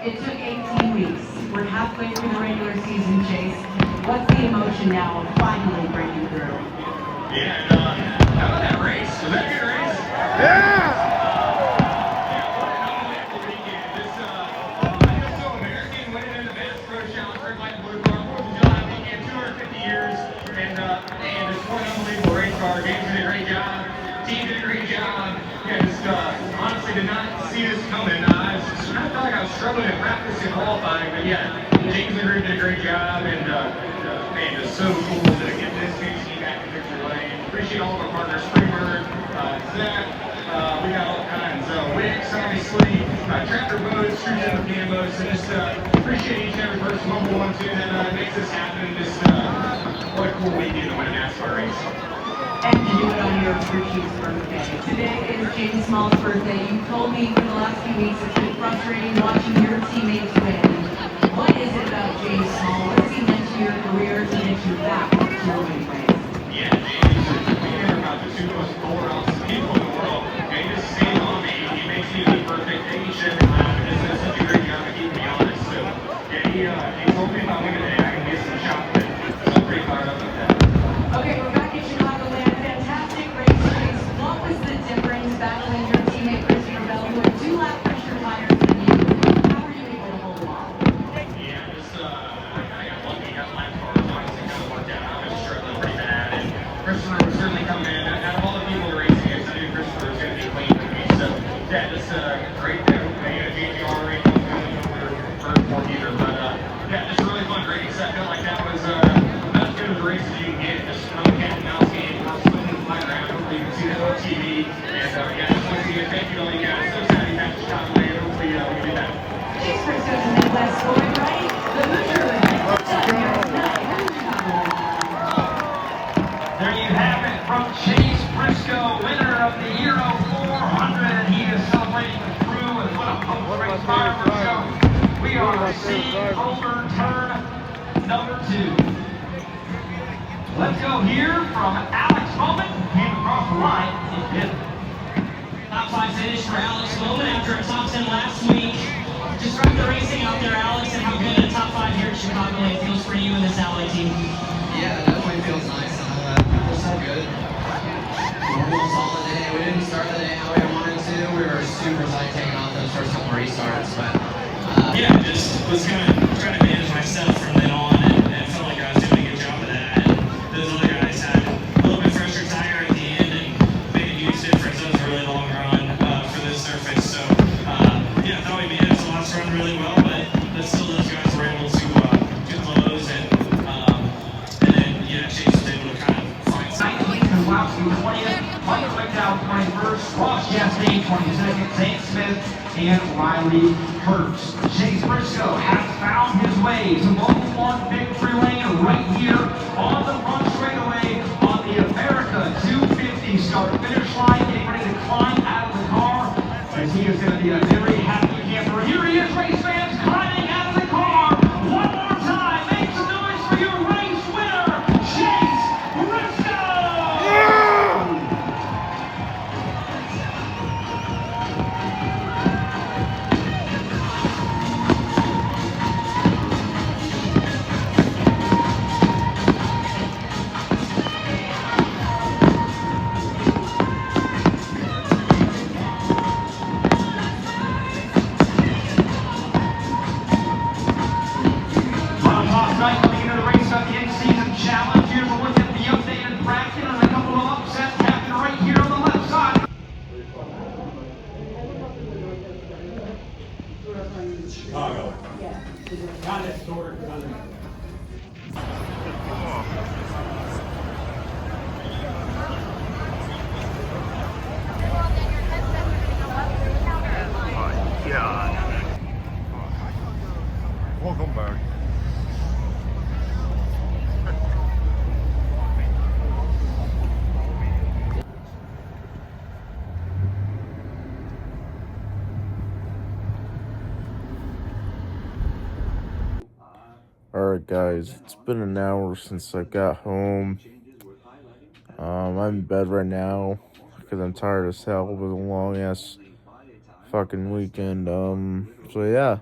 It took 18 weeks. We're halfway through the regular season, Chase. What's the emotion now of finally breaking through? Yeah, and how about that race? Was that a good race? Yeah! Honestly, did not see this coming. I felt like I was struggling in practice and qualifying, but yeah, James and Ruth did a great job, and man, it's so cool to get this team back in victory lane. Appreciate all of our partners, Freebird, Zach, we got all kinds. Wix, obviously, Tractor Boats, True Denver Camos, and just appreciate each and every person, Mobile One, too, that makes this happen. Just what a cool weekend to win a NASCAR race. And to do it on your Chief's birthday. Today is James Small's birthday. You told me for the last few weeks it's been frustrating watching your teammates win. What is it about James Small? What has he meant to your career to get you back to a winning race? Yeah, James is about the two most polarized people in the world. He just stays on me. He makes me the perfect thing. He shouldn't laugh. He does such a great job of keeping me honest. So, yeah, he told me if I win today, I can get some chocolate. So I'm pretty fired up about that. Okay, we're back in Chicagoland. Fantastic race, Chase. What was the difference battling your teammate Christopher Bell, who had 2 lap pressure higher than you? How were you able to hold on? Yeah, just I got lucky. Got my car. Honestly, kind of worked out. I was struggling pretty bad, and Christopher was certainly coming in. Out of all the people racing against, I knew Christopher was going to be clean with me. So yeah, just great. JGR race was going over first point either, but yeah, just a really fun race. I felt like that was about as good of a race as you can get. Just another cat and mouse game. We're swimming the flat ground. Hopefully you can see that on TV. And yeah, just want to see you. Thank you to all you guys. So sad you back to Chicagoland. Hopefully we can do that. Chase Briscoe's a Midwest boy, right? The Hoosier. There you have it from Chase Briscoe, winner of the Euro 400. He is celebrating the crew with what a post-race fireworks show. We are seeing over turn number 2. Let's go here from Alex Bowman. Came across the line in fifth. Top 5 finish for Alex Bowman after a top 10 last week. Describe the racing out there, Alex, and how good a top 5 here at Chicagoland feels for you and this Ally team. Yeah, it definitely feels nice. Feels so good. Normal, solid day. We didn't start the day how we wanted to. We were super tight taking off those first couple restarts, but yeah, just was kind of trying to manage myself from then on, and felt like I was doing a good job of that. And those other guys had a little bit fresher tire at the end and made a huge difference. That was a really long run for this surface. So yeah, I thought we managed the last run really well, but still those guys were able to close and then yeah, Chase was able to kind of find some. Kowalski 20th, Mike McDowell 21st, Ross Chastain 22nd, Zane Smith, and Riley Kurtz. Chase Briscoe has found his way to Local 1 victory lane right here on the front straightaway on the America 250 start finish line, getting ready to climb out of the car as he is going to be a very happy camper. Here he is, race fans, climbing out of the car. One more time, make some noise for your race winner, Chase Briscoe! Looking into the race on the in-season challenge. Here's a look at the updated bracket and a couple of upsets happening right here on the left side. Chicago. Kind of, sort of, kind of. Welcome back. Alright guys, it's been an hour since I got home. I'm in bed right now because I'm tired as hell. It was a long ass fucking weekend. So yeah.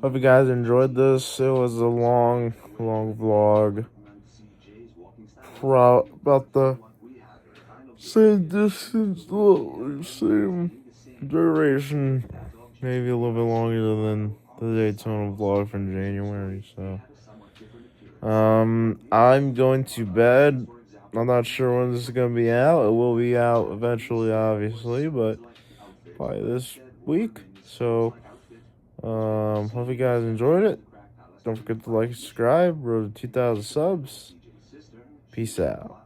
Hope you guys enjoyed this. It was a long vlog. About the same distance, same duration. Maybe a little bit longer than the Daytona vlog from January, so I'm going to bed. I'm not sure when this is gonna be out. It will be out eventually, obviously, but probably this week. So hope you guys enjoyed it. Don't forget to like and subscribe. Road to 2,000 subs. Peace out.